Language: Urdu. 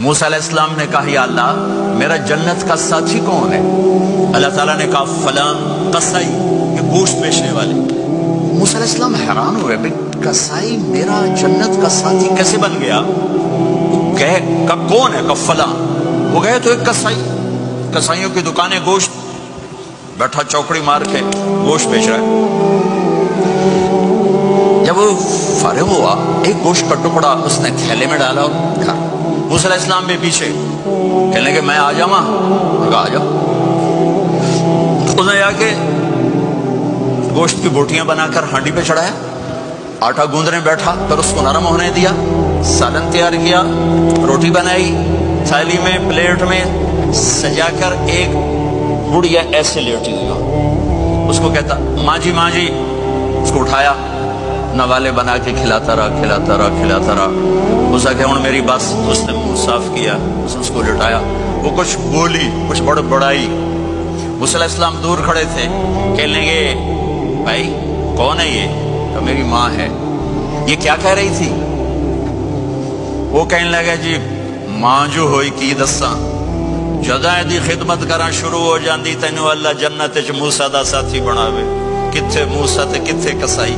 موسیٰ علیہ السلام نے کہا یا اللہ میرا جنت کا ساتھی کون ہے؟ اللہ تعالیٰ نے کہا فلاں قصائی، یہ گوشت بیچنے والے۔ موسیٰ علیہ السلام حیران ہوئے، بھئی قصائی میرا جنت کا ساتھی کیسے بن گیا؟ کہا کون ہے؟ کہا فلاں۔ وہ گئے تو ایک قصائی، قصائیوں کی دکانیں، گوشت، بیٹھا چوکڑی مار کے گوشت بیچ رہا ہے۔ جب وہ فارغ ہوا ایک گوشت کا ٹکڑا اس نے تھیلے میں ڈالا اور کھا۔ موسیٰ علیہ السلام بھی پیچھے، کہنے کہ میں آ جاؤں؟ کہا آ جاؤ۔ اس نے آ کے گوشت کی بوٹیاں بنا کر ہانڈی پہ چڑھایا، آٹا گوندنے بیٹھا، پھر اس کو نرم ہونے دیا، سالن تیار کیا، روٹی بنائی، تھالی میں پلیٹ میں سجا کر ایک بڑھیا ایسے لیٹی ہوئی، اس کو کہتا ماں جی ماں جی، اس کو اٹھایا، نوالے بنا کے کھلاتا رہا۔ اس نے کہا میری بات، اس نے منہ صاف کیا، اس کو لٹایا، وہ کچھ بولی، کچھ بڑائی۔ موسیٰ علیہ السلام دور کھڑے تھے، کہنے لگے بھائی کون ہے یہ؟ تو میری ماں ہے۔ یہ کیا کہہ رہی تھی؟ وہ کہنے لگا جی ماں جو ہوئی کی دساں، جداں دی خدمت کرنا شروع ہو جاندی تینوں اللہ جنت وچ موسیٰ دا ساتھی بناوے، کتھے موسیٰ تے کتھے قصائی۔